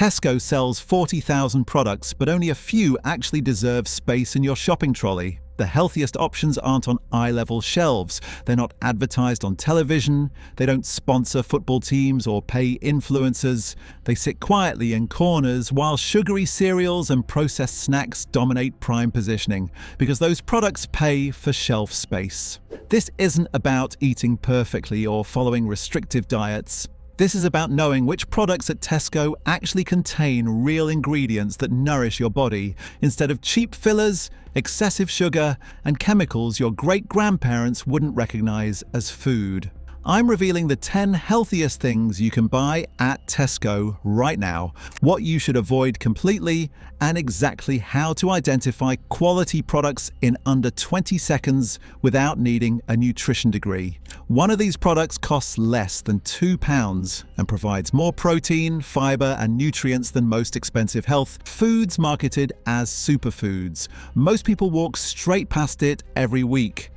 Tesco sells 40,000 products, but only a few actually deserve space in your shopping trolley. The healthiest options aren't on eye-level shelves. They're not advertised on television. They don't sponsor football teams or pay influencers. They sit quietly in corners while sugary cereals and processed snacks dominate prime positioning, because those products pay for shelf space. This isn't about eating perfectly or following restrictive diets. This is about knowing which products at Tesco actually contain real ingredients that nourish your body, instead of cheap fillers, excessive sugar, and chemicals your great-grandparents wouldn't recognize as food. I'm revealing the 10 healthiest things you can buy at Tesco right now, what you should avoid completely, and exactly how to identify quality products in under 20 seconds without needing a nutrition degree. One of these products costs less than £2 and provides more protein, fiber, and nutrients than most expensive health foods marketed as superfoods. Most people walk straight past it every week.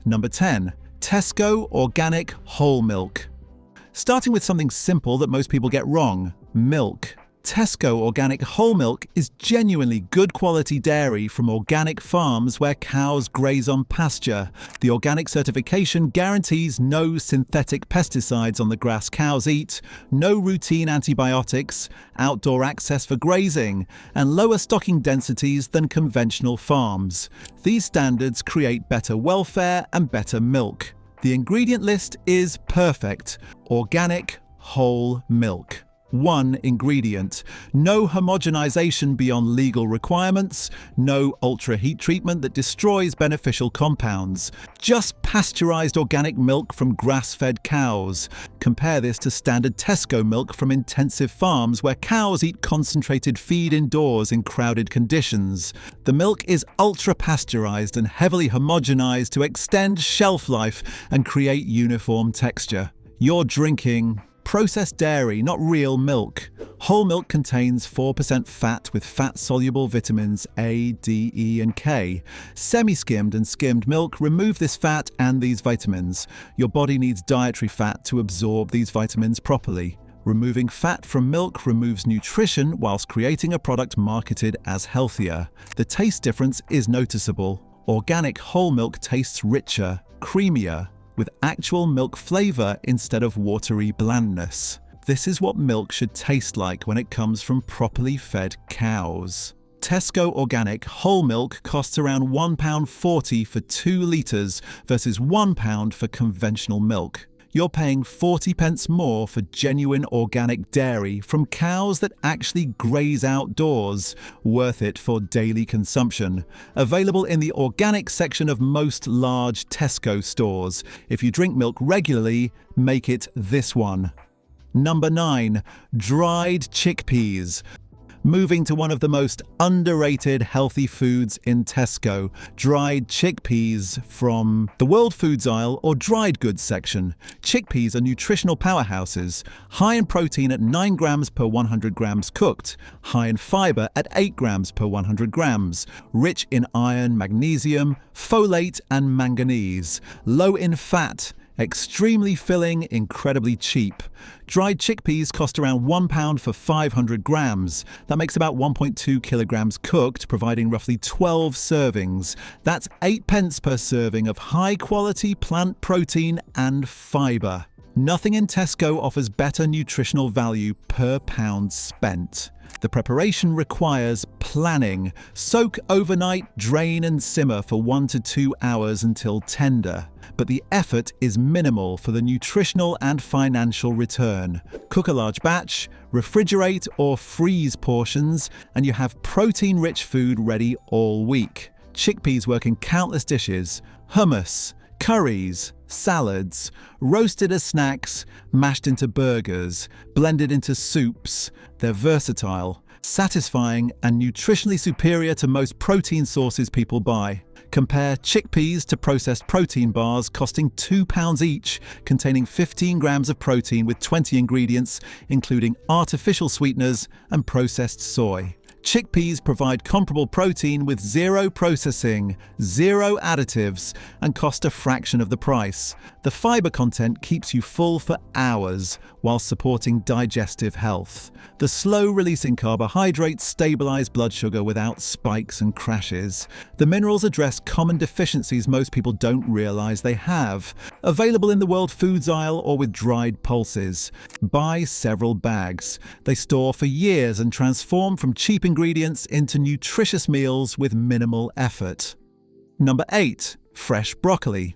Number 10. Tesco Organic Whole Milk. Starting with something simple that most people get wrong: milk. Tesco Organic Whole Milk is genuinely good quality dairy from organic farms where cows graze on pasture. The organic certification guarantees no synthetic pesticides on the grass cows eat, no routine antibiotics, outdoor access for grazing, and lower stocking densities than conventional farms. These standards create better welfare and better milk. The ingredient list is perfect: organic whole milk. One ingredient: no homogenization beyond legal requirements, no ultra heat treatment that destroys beneficial compounds, just pasteurized organic milk from grass-fed cows. Compare this to standard Tesco milk from intensive farms where cows eat concentrated feed indoors in crowded conditions. The milk is ultra pasteurized and heavily homogenized to extend shelf life and create uniform texture. You're drinking processed dairy, not real milk. Whole milk contains 4% fat with fat-soluble vitamins A, D, E, and K. Semi-skimmed and skimmed milk remove this fat and these vitamins. Your body needs dietary fat to absorb these vitamins properly. Removing fat from milk removes nutrition whilst creating a product marketed as healthier. The taste difference is noticeable. Organic whole milk tastes richer, creamier, with actual milk flavor instead of watery blandness. This is what milk should taste like when it comes from properly fed cows. Tesco Organic Whole Milk costs around £1.40 for 2 litres versus £1 for conventional milk. You're paying 40p more for genuine organic dairy from cows that actually graze outdoors. Worth it for daily consumption. Available in the organic section of most large Tesco stores. If you drink milk regularly, make it this one. Number 9. Dried chickpeas. Moving to one of the most underrated healthy foods in Tesco: dried chickpeas from the World Foods aisle or dried goods section. Chickpeas are nutritional powerhouses, high in protein at 9 grams per 100 grams cooked, high in fiber at 8 grams per 100 grams, rich in iron, magnesium, folate, and manganese, low in fat, extremely filling, incredibly cheap. Dried chickpeas cost around £1 for 500 grams. That makes about 1.2 kilograms cooked, providing roughly 12 servings. That's 8p per serving of high-quality plant protein and fibre. Nothing in Tesco offers better nutritional value per pound spent. The preparation requires planning. Soak overnight, drain and simmer for 1 to 2 hours until tender. But the effort is minimal for the nutritional and financial return. Cook a large batch, refrigerate or freeze portions, and you have protein-rich food ready all week. Chickpeas work in countless dishes: hummus, curries, salads, roasted as snacks, mashed into burgers, blended into soups. They're versatile, satisfying, and nutritionally superior to most protein sources people buy. Compare chickpeas to processed protein bars costing £2 each, containing 15 grams of protein with 20 ingredients, including artificial sweeteners and processed soy. Chickpeas provide comparable protein with zero processing, zero additives, and cost a fraction of the price. The fiber content keeps you full for hours while supporting digestive health. The slow-releasing carbohydrates stabilize blood sugar without spikes and crashes. The minerals address common deficiencies most people don't realize they have. Available in the World Foods aisle or with dried pulses. Buy several bags. They store for years and transform from cheap ingredients into nutritious meals with minimal effort. Number 8. Fresh broccoli.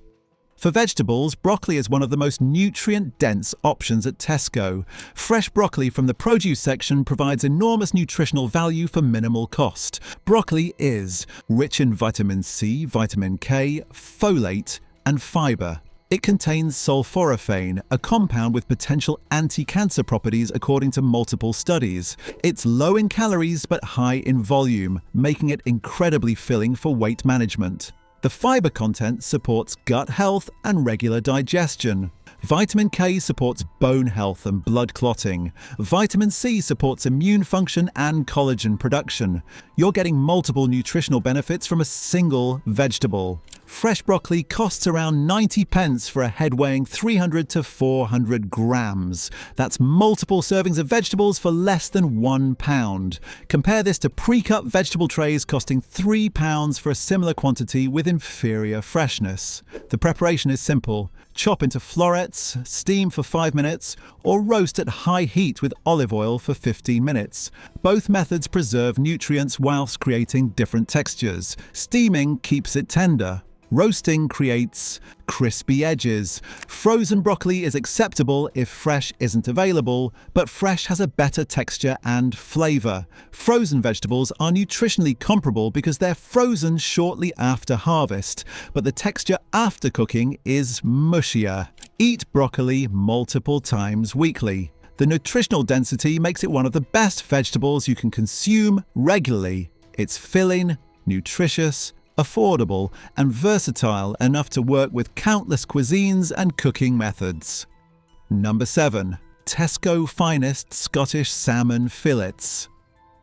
For vegetables, broccoli is one of the most nutrient-dense options at Tesco. Fresh broccoli from the produce section provides enormous nutritional value for minimal cost. Broccoli is rich in vitamin C, vitamin K, folate, and fiber. It contains sulforaphane, a compound with potential anti-cancer properties according to multiple studies. It's low in calories but high in volume, making it incredibly filling for weight management. The fiber content supports gut health and regular digestion. Vitamin K supports bone health and blood clotting. Vitamin C supports immune function and collagen production. You're getting multiple nutritional benefits from a single vegetable. Fresh broccoli costs around 90 pence for a head weighing 300 to 400 grams. That's multiple servings of vegetables for less than £1. Compare this to pre-cut vegetable trays costing £3 for a similar quantity with inferior freshness. The preparation is simple. Chop into florets, steam for 5 minutes, or roast at high heat with olive oil for 15 minutes. Both methods preserve nutrients whilst creating different textures. Steaming keeps it tender. Roasting creates crispy edges. Frozen broccoli is acceptable if fresh isn't available, but fresh has a better texture and flavour. Frozen vegetables are nutritionally comparable because they're frozen shortly after harvest, but the texture after cooking is mushier. Eat broccoli multiple times weekly. The nutritional density makes it one of the best vegetables you can consume regularly. It's filling, nutritious, affordable, and versatile enough to work with countless cuisines and cooking methods. Number 7. Tesco Finest Scottish Salmon Fillets.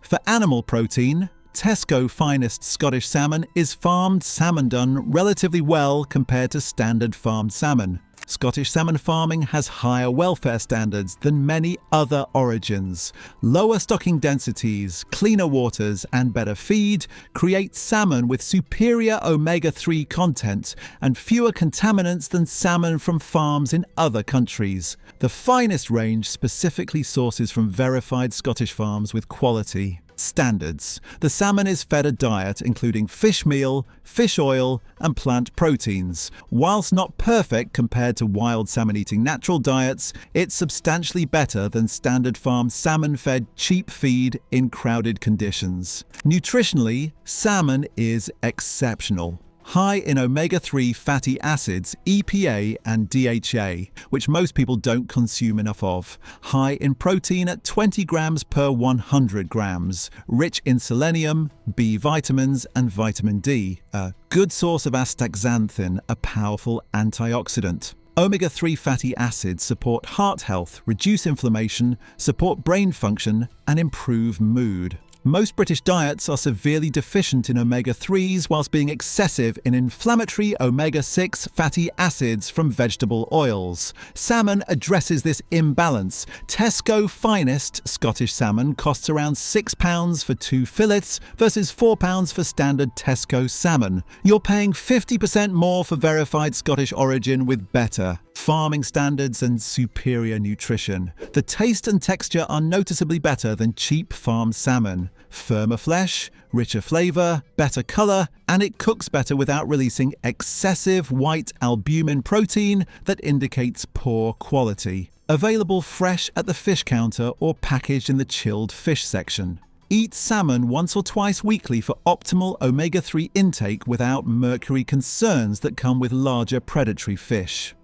For animal protein, Tesco Finest Scottish Salmon is farmed salmon done relatively well compared to standard farmed salmon. Scottish salmon farming has higher welfare standards than many other origins. Lower stocking densities, cleaner waters, and better feed create salmon with superior omega-3 content and fewer contaminants than salmon from farms in other countries. The finest range specifically sources from verified Scottish farms with quality standards. The salmon is fed a diet including fish meal, fish oil, and plant proteins. Whilst not perfect compared to wild salmon-eating natural diets, it's substantially better than standard farm salmon-fed cheap feed in crowded conditions. Nutritionally, salmon is exceptional. High in omega-3 fatty acids, EPA and DHA, which most people don't consume enough of. High in protein at 20 grams per 100 grams. Rich in selenium, B vitamins and vitamin D. A good source of astaxanthin, a powerful antioxidant. Omega-3 fatty acids support heart health, reduce inflammation, support brain function, and improve mood. Most British diets are severely deficient in omega-3s whilst being excessive in inflammatory omega-6 fatty acids from vegetable oils. Salmon addresses this imbalance. Tesco Finest Scottish salmon costs around £6 for 2 fillets versus £4 for standard Tesco salmon. You're paying 50% more for verified Scottish origin with better farming standards and superior nutrition. The taste and texture are noticeably better than cheap farm salmon. Firmer flesh, richer flavour, better colour, and it cooks better without releasing excessive white albumin protein that indicates poor quality. Available fresh at the fish counter or packaged in the chilled fish section. Eat salmon once or twice weekly for optimal omega-3 intake without mercury concerns that come with larger predatory fish.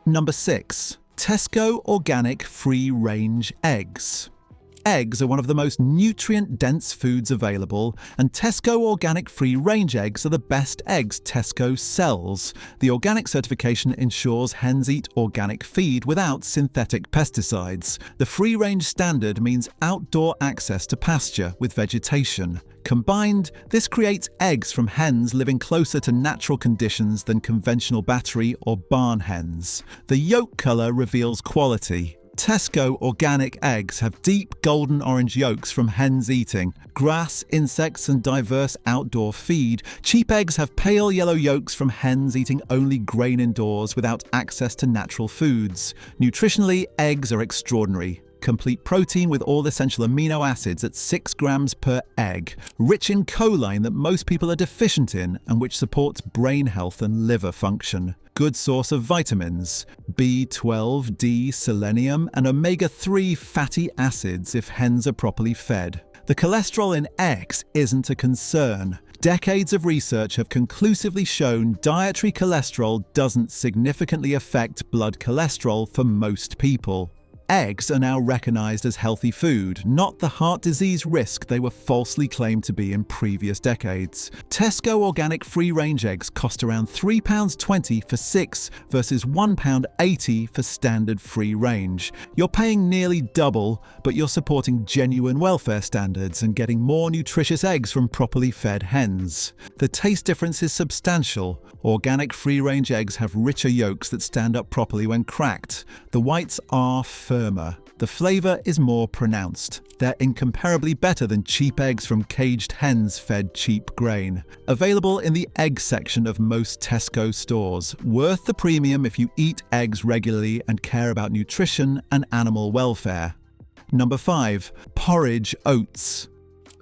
Number 6. Tesco Organic Free-Range Eggs. eggs are one of the most nutrient-dense foods available, and Tesco organic free-range eggs are the best eggs Tesco sells. The organic certification ensures hens eat organic feed without synthetic pesticides. The free-range standard means outdoor access to pasture with vegetation. Combined, this creates eggs from hens living closer to natural conditions than conventional battery or barn hens. The yolk colour reveals quality. Tesco organic eggs have deep golden orange yolks from hens eating grass, insects and diverse outdoor feed. Cheap eggs have pale yellow yolks from hens eating only grain indoors without access to natural foods. Nutritionally, eggs are extraordinary. Complete protein with all essential amino acids at 6 grams per egg, rich in choline that most people are deficient in and which supports brain health and liver function. Good source of vitamins, B12, D, selenium and omega-3 fatty acids if hens are properly fed. The cholesterol in eggs isn't a concern. Decades of research have conclusively shown dietary cholesterol doesn't significantly affect blood cholesterol for most people. Eggs are now recognised as healthy food, not the heart disease risk they were falsely claimed to be in previous decades. Tesco organic free-range eggs cost around £3.20 for 6 versus £1.80 for standard free-range. You're paying nearly double, but you're supporting genuine welfare standards and getting more nutritious eggs from properly fed hens. The taste difference is substantial. Organic free-range eggs have richer yolks that stand up properly when cracked. The whites are firmer. The flavour is more pronounced. They're incomparably better than cheap eggs from caged hens fed cheap grain. Available in the egg section of most Tesco stores. Worth the premium if you eat eggs regularly and care about nutrition and animal welfare. Number 5. Porridge oats.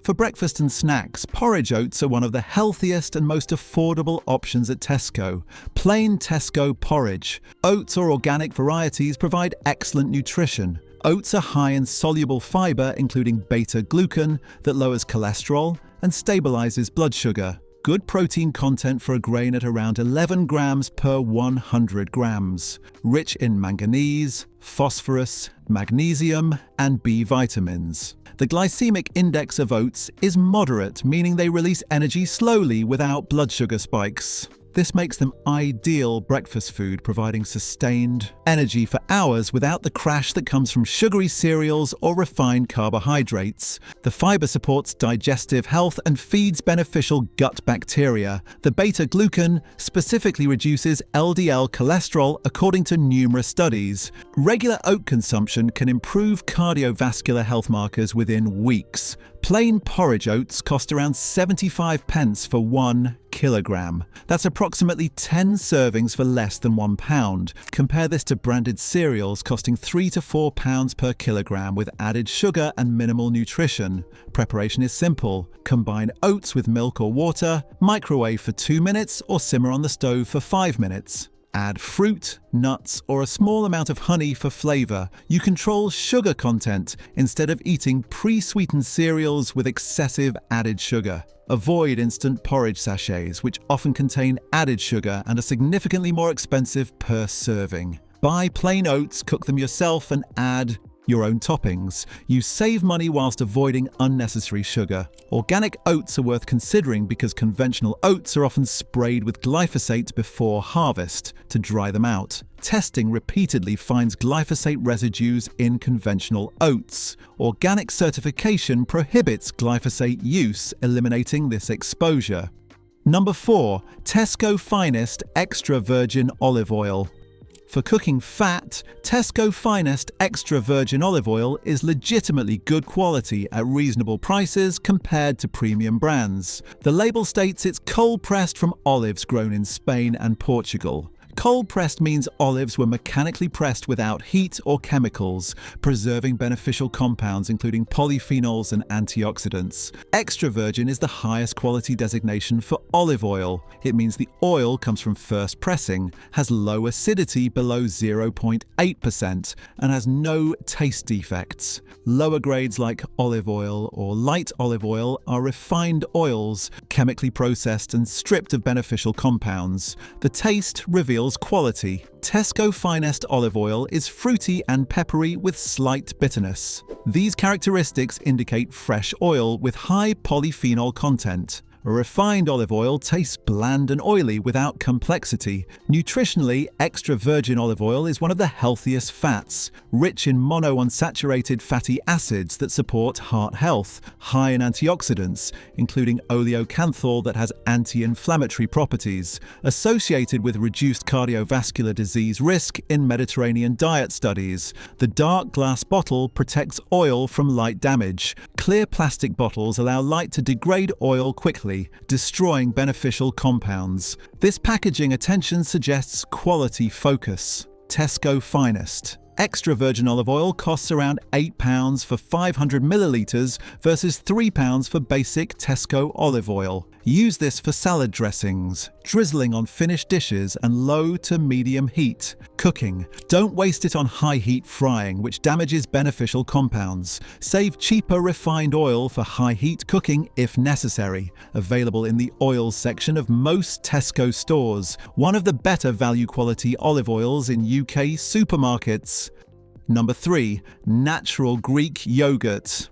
For breakfast and snacks, porridge oats are one of the healthiest and most affordable options at Tesco. Plain Tesco porridge. Oats or organic varieties provide excellent nutrition. Oats are high in soluble fibre, including beta-glucan, that lowers cholesterol and stabilises blood sugar. Good protein content for a grain at around 11 grams per 100 grams. Rich in manganese, phosphorus, magnesium and B vitamins. The glycemic index of oats is moderate, meaning they release energy slowly without blood sugar spikes. This makes them ideal breakfast food, providing sustained energy for hours without the crash that comes from sugary cereals or refined carbohydrates. The fibre supports digestive health and feeds beneficial gut bacteria. The beta-glucan specifically reduces LDL cholesterol according to numerous studies. Regular oat consumption can improve cardiovascular health markers within weeks. Plain porridge oats cost around 75 pence for 1 kilogram. That's approximately 10 servings for less than £1. Compare this to branded cereals costing £3 to £4 per kilogram with added sugar and minimal nutrition. Preparation is simple. Combine oats with milk or water, microwave for 2 minutes or simmer on the stove for 5 minutes. Add fruit, nuts, or a small amount of honey for flavour. You control sugar content instead of eating pre-sweetened cereals with excessive added sugar. Avoid instant porridge sachets, which often contain added sugar and are significantly more expensive per serving. Buy plain oats, cook them yourself, and add your own toppings. You save money whilst avoiding unnecessary sugar. Organic oats are worth considering because conventional oats are often sprayed with glyphosate before harvest to dry them out. Testing repeatedly finds glyphosate residues in conventional oats. Organic certification prohibits glyphosate use, eliminating this exposure. Number 4. Tesco Finest Extra Virgin Olive Oil. For cooking fat, Tesco Finest Extra Virgin Olive Oil is legitimately good quality at reasonable prices compared to premium brands. The label states it's cold-pressed from olives grown in Spain and Portugal. Cold-pressed means olives were mechanically pressed without heat or chemicals, preserving beneficial compounds including polyphenols and antioxidants. Extra virgin is the highest quality designation for olive oil. It means the oil comes from first pressing, has low acidity below 0.8%, and has no taste defects. Lower grades like olive oil or light olive oil are refined oils, chemically processed and stripped of beneficial compounds. The taste reveals oil's quality. Tesco Finest olive oil is fruity and peppery with slight bitterness. These characteristics indicate fresh oil with high polyphenol content. A refined olive oil tastes bland and oily without complexity. Nutritionally, extra virgin olive oil is one of the healthiest fats, rich in monounsaturated fatty acids that support heart health, high in antioxidants, including oleocanthal that has anti-inflammatory properties, associated with reduced cardiovascular disease risk in Mediterranean diet studies. The dark glass bottle protects oil from light damage. Clear plastic bottles allow light to degrade oil quickly, destroying beneficial compounds. This packaging attention suggests quality focus. Tesco Finest. Extra virgin olive oil costs around £8 for 500 millilitres versus £3 for basic Tesco olive oil. Use this for salad dressings, drizzling on finished dishes and low to medium heat. Cooking. Don't waste it on high heat frying, which damages beneficial compounds. Save cheaper refined oil for high heat cooking if necessary. Available in the oils section of most Tesco stores. One of the better value quality olive oils in UK supermarkets. Number 3. Natural Greek yogurt.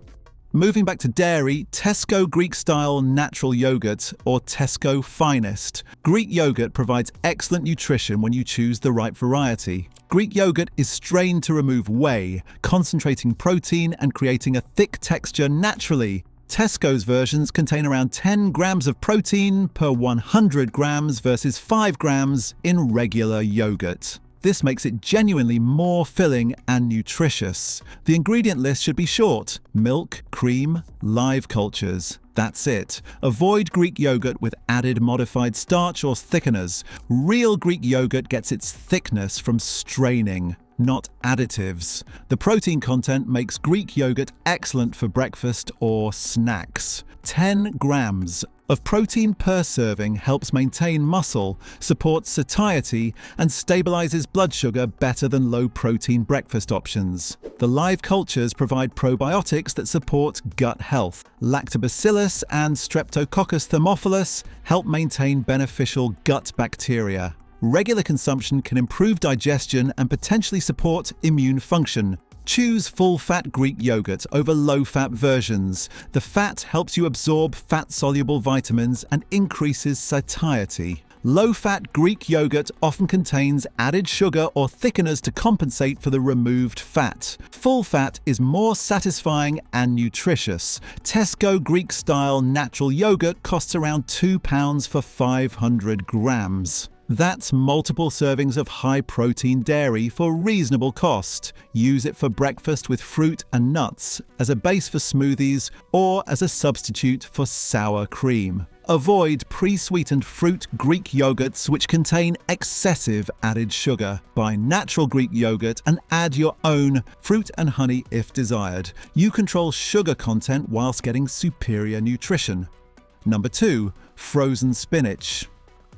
Moving back to dairy, Tesco Greek-style natural yogurt, or Tesco Finest. Greek yogurt provides excellent nutrition when you choose the right variety. Greek yogurt is strained to remove whey, concentrating protein and creating a thick texture naturally. Tesco's versions contain around 10 grams of protein per 100 grams versus 5 grams in regular yogurt. This makes it genuinely more filling and nutritious. The ingredient list should be short: milk, cream, live cultures. That's it. Avoid Greek yogurt with added modified starch or thickeners. Real Greek yogurt gets its thickness from straining, not additives. The protein content makes Greek yogurt excellent for breakfast or snacks. 10 grams of protein per serving helps maintain muscle, supports satiety, and stabilizes blood sugar better than low-protein breakfast options. The live cultures provide probiotics that support gut health. Lactobacillus and Streptococcus thermophilus help maintain beneficial gut bacteria. Regular consumption can improve digestion and potentially support immune function. Choose full-fat Greek yogurt over low-fat versions. The fat helps you absorb fat-soluble vitamins and increases satiety. Low-fat Greek yogurt often contains added sugar or thickeners to compensate for the removed fat. Full fat is more satisfying and nutritious. Tesco Greek-style natural yogurt costs around £2 for 500 grams. That's multiple servings of high-protein dairy for reasonable cost. Use it for breakfast with fruit and nuts, as a base for smoothies, or as a substitute for sour cream. Avoid pre-sweetened fruit Greek yogurts which contain excessive added sugar. Buy natural Greek yogurt and add your own fruit and honey if desired. You control sugar content whilst getting superior nutrition. Number 2. Frozen spinach.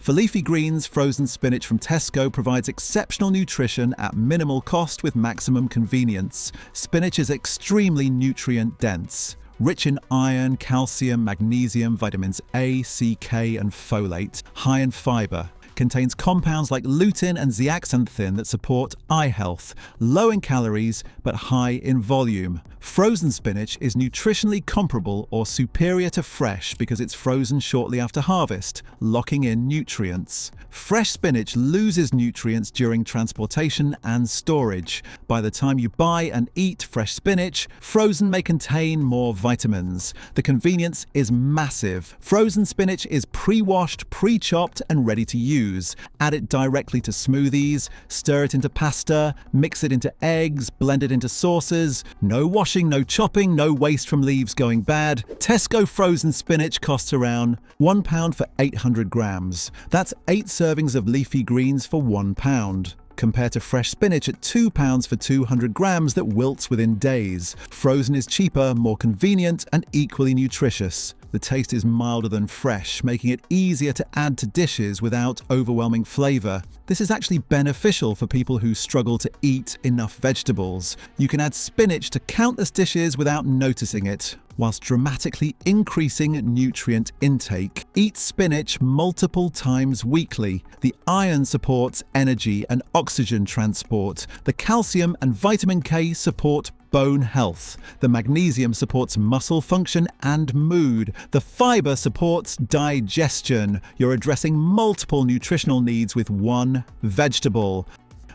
For leafy greens, frozen spinach from Tesco provides exceptional nutrition at minimal cost with maximum convenience. Spinach is extremely nutrient-dense, rich in iron, calcium, magnesium, vitamins A, C, K, and folate, high in fiber. Contains compounds like lutein and zeaxanthin that support eye health, low in calories but high in volume. Frozen spinach is nutritionally comparable or superior to fresh because it's frozen shortly after harvest, locking in nutrients. Fresh spinach loses nutrients during transportation and storage. By the time you buy and eat fresh spinach, frozen may contain more vitamins. The convenience is massive. Frozen spinach is pre-washed, pre-chopped and ready to use. Add it directly to smoothies, stir it into pasta, mix it into eggs, blend it into sauces. No washing, no chopping, no waste from leaves going bad. Tesco frozen spinach costs around £1 for 800 grams. That's 8 servings of leafy greens for £1. Compared to fresh spinach at £2 for 200 grams that wilts within days. Frozen is cheaper, more convenient, and equally nutritious. The taste is milder than fresh, making it easier to add to dishes without overwhelming flavor. This is actually beneficial for people who struggle to eat enough vegetables. You can add spinach to countless dishes without noticing it, whilst dramatically increasing nutrient intake. Eat spinach multiple times weekly. The iron supports energy and oxygen transport. The calcium and vitamin K support bone health. The magnesium supports muscle function and mood. The fiber supports digestion. You're addressing multiple nutritional needs with one vegetable.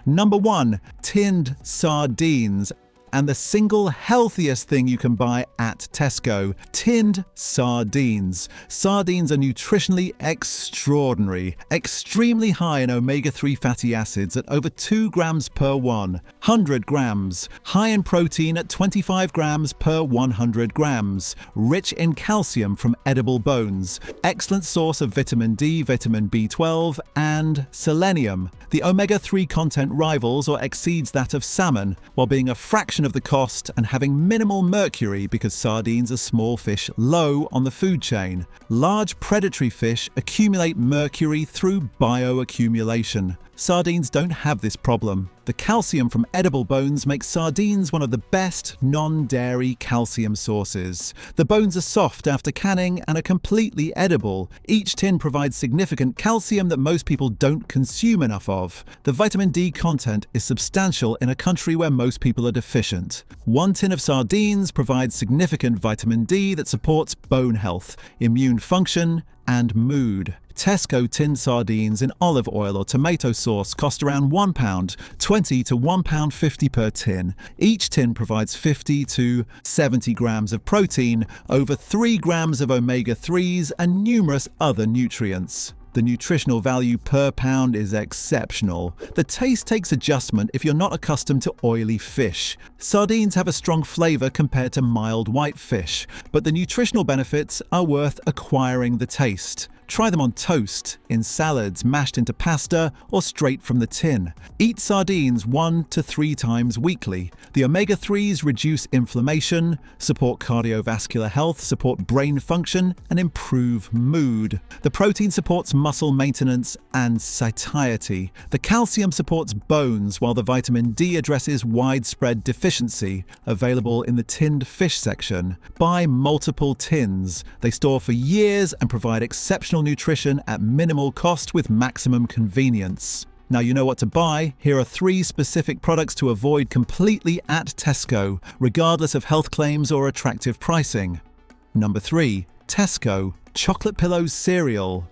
Number 1, tinned sardines. And the single healthiest thing you can buy at Tesco, tinned sardines. Sardines are nutritionally extraordinary, extremely high in omega-3 fatty acids at over 2 grams per 100 grams, high in protein at 25 grams per 100 grams, rich in calcium from edible bones, excellent source of vitamin D, vitamin B12, and selenium. The omega-3 content rivals or exceeds that of salmon, while being a fraction of the cost and having minimal mercury because sardines are small fish low on the food chain. Large predatory fish accumulate mercury through bioaccumulation. Sardines don't have this problem. The calcium from edible bones makes sardines one of the best non-dairy calcium sources. The bones are soft after canning and are completely edible. Each tin provides significant calcium that most people don't consume enough of. The vitamin D content is substantial in a country where most people are deficient. One tin of sardines provides significant vitamin D that supports bone health, immune function, and mood. Tesco tin sardines in olive oil or tomato sauce cost around £1, 20 to £1.50 per tin. Each tin provides 50 to 70 grams of protein, over 3 grams of omega-3s, and numerous other nutrients. The nutritional value per pound is exceptional. The taste takes adjustment if you're not accustomed to oily fish. Sardines have a strong flavour compared to mild white fish, but the nutritional benefits are worth acquiring the taste. Try them on toast, in salads, mashed into pasta, or straight from the tin. Eat sardines 1 to 3 times weekly. The omega-3s reduce inflammation, support cardiovascular health, support brain function, and improve mood. The protein supports muscle maintenance and satiety. The calcium supports bones, while the vitamin D addresses widespread deficiency, available in the tinned fish section. Buy multiple tins. They store for years and provide exceptional nutrition at minimal cost with maximum convenience. Now you know what to buy. Here are 3 specific products to avoid completely at Tesco, regardless of health claims or attractive pricing. Number 3. Tesco Chocolate Pillows Cereal.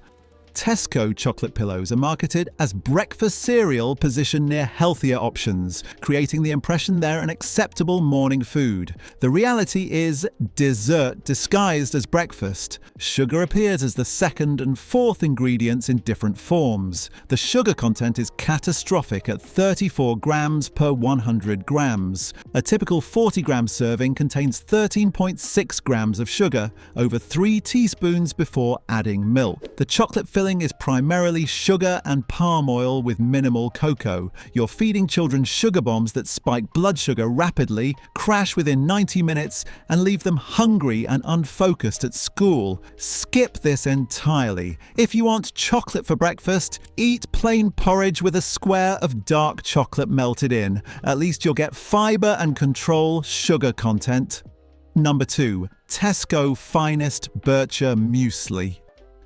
Tesco chocolate pillows are marketed as breakfast cereal positioned near healthier options, creating the impression they're an acceptable morning food. The reality is dessert disguised as breakfast. Sugar appears as the second and fourth ingredients in different forms. The sugar content is catastrophic at 34 grams per 100 grams. A typical 40-gram serving contains 13.6 grams of sugar, over 3 teaspoons before adding milk. The chocolate filling is primarily sugar and palm oil with minimal cocoa. You're feeding children sugar bombs that spike blood sugar rapidly, crash within 90 minutes, and leave them hungry and unfocused at school. Skip this entirely. If you want chocolate for breakfast, eat plain porridge with a square of dark chocolate melted in. At least you'll get fiber and control sugar content. Number 2. Tesco Finest Bircher Muesli.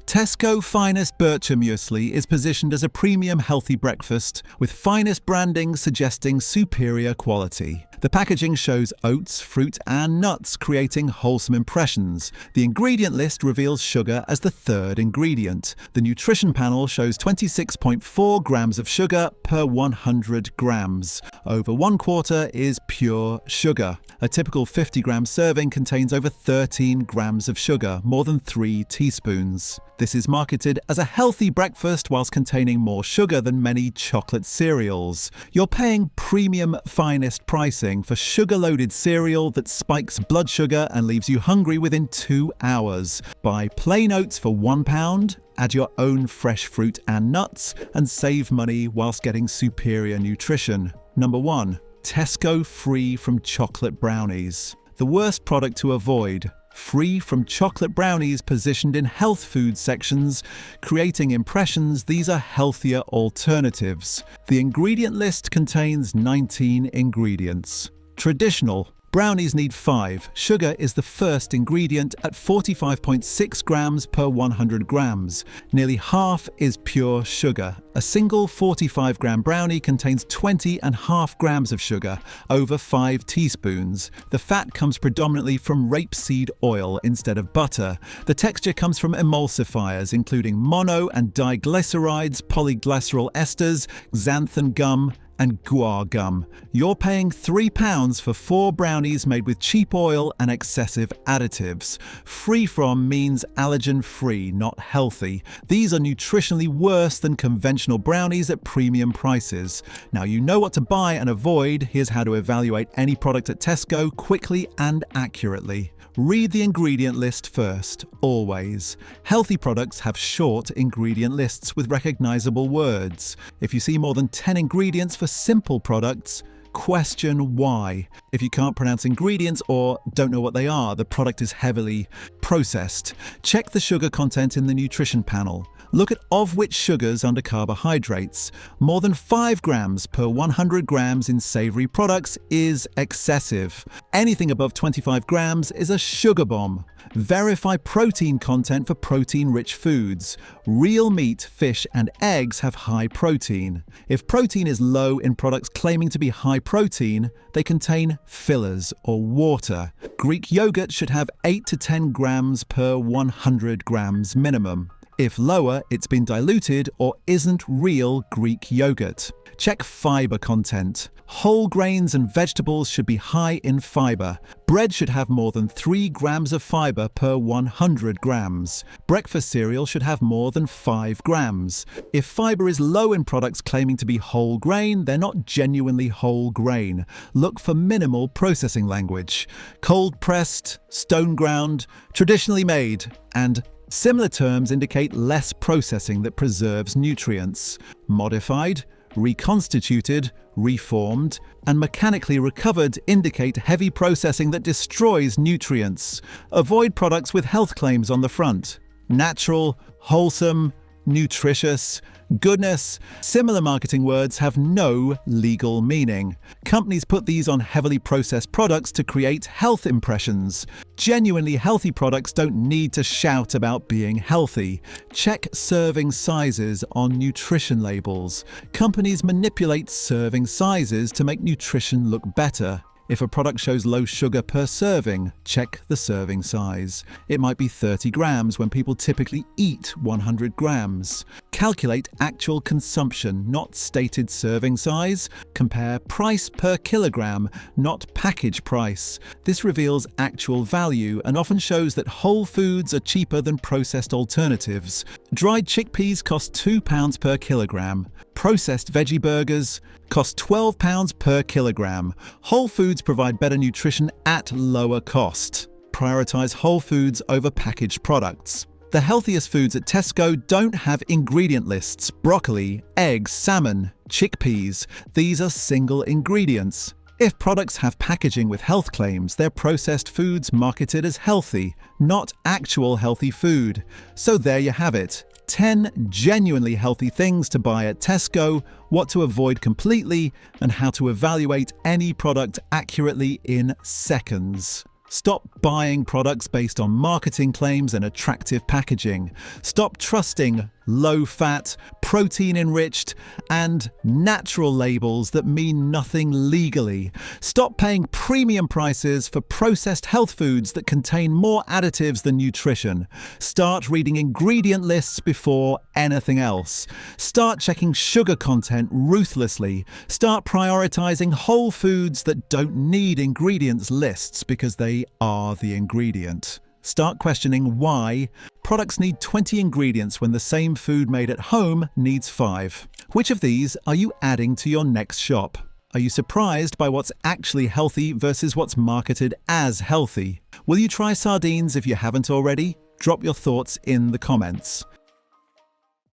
Tesco Finest Bircher Muesli is positioned as a premium healthy breakfast, with Finest branding suggesting superior quality. The packaging shows oats, fruit, and nuts, creating wholesome impressions. The ingredient list reveals sugar as the third ingredient. The nutrition panel shows 26.4 grams of sugar per 100 grams. Over 1/4 is pure sugar. A typical 50-gram serving contains over 13 grams of sugar, more than 3 teaspoons. This is marketed as a healthy breakfast whilst containing more sugar than many chocolate cereals. You're paying premium Finest pricing for sugar-loaded cereal that spikes blood sugar and leaves you hungry within 2 hours. Buy plain oats for £1, add your own fresh fruit and nuts, and save money whilst getting superior nutrition. Number 1. Tesco Free from Chocolate Brownies. The worst product to avoid. free from chocolate brownies positioned in health food sections, creating impressions these are healthier alternatives. The ingredient list contains 19 ingredients. Traditional. Brownies need 5. Sugar is the first ingredient at 45.6 grams per 100 grams. Nearly half is pure sugar. A single 45-gram brownie contains 20.5 grams of sugar, over 5 teaspoons. The fat comes predominantly from rapeseed oil instead of butter. The texture comes from emulsifiers, including mono and diglycerides, polyglycerol esters, xanthan gum, and guar gum. You're paying £3 for 4 brownies made with cheap oil and excessive additives. Free from means allergen-free, not healthy. These are nutritionally worse than conventional brownies at premium prices. Now you know what to buy and avoid. Here's how to evaluate any product at Tesco quickly and accurately. Read the ingredient list first, always. Healthy products have short ingredient lists with recognizable words. If you see more than 10 ingredients for simple products, question why. If you can't pronounce ingredients or don't know what they are, the product is heavily processed. Check the sugar content in the nutrition panel. Look at of which sugars under carbohydrates. More than 5 grams per 100 grams in savory products is excessive. Anything above 25 grams is a sugar bomb. Verify protein content for protein-rich foods. Real meat, fish, and eggs have high protein. If protein is low in products claiming to be high protein, they contain fillers or water. Greek yogurt should have 8 to 10 grams per 100 grams minimum. If lower, it's been diluted or isn't real Greek yogurt. Check fiber content. Whole grains and vegetables should be high in fiber. Bread should have more than 3 grams of fiber per 100 grams. Breakfast cereal should have more than 5 grams. If fiber is low in products claiming to be whole grain, they're not genuinely whole grain. Look for minimal processing language. Cold pressed, stone ground, traditionally made, and similar terms indicate less processing that preserves nutrients. Modified, reconstituted, reformed, and mechanically recovered indicate heavy processing that destroys nutrients. Avoid products with health claims on the front. Natural, wholesome, nutritious, goodness. Similar marketing words have no legal meaning. Companies put these on heavily processed products to create health impressions. Genuinely healthy products don't need to shout about being healthy. Check serving sizes on nutrition labels. Companies manipulate serving sizes to make nutrition look better. If a product shows low sugar per serving, check the serving size. It might be 30 grams when people typically eat 100 grams. Calculate actual consumption, not stated serving size. Compare price per kilogram, not package price. This reveals actual value and often shows that whole foods are cheaper than processed alternatives. Dried chickpeas cost £2 per kilogram. Processed veggie burgers cost £12 per kilogram. Whole foods provide better nutrition at lower cost. Prioritize whole foods over packaged products. The healthiest foods at Tesco don't have ingredient lists. Broccoli, eggs, salmon, chickpeas. These are single ingredients. If products have packaging with health claims, they're processed foods marketed as healthy, not actual healthy food. So there you have it. 10 genuinely healthy things to buy at Tesco, what to avoid completely, and how to evaluate any product accurately in seconds. Stop buying products based on marketing claims and attractive packaging. Stop trusting low-fat, protein-enriched, and natural labels that mean nothing legally. Stop paying premium prices for processed health foods that contain more additives than nutrition. Start reading ingredient lists before anything else. Start checking sugar content ruthlessly. Start prioritizing whole foods that don't need ingredients lists because they are the ingredient. Start questioning why products need 20 ingredients when the same food made at home needs 5. Which of these are you adding to your next shop? Are you surprised by what's actually healthy versus what's marketed as healthy? Will you try sardines if you haven't already? Drop your thoughts in the comments.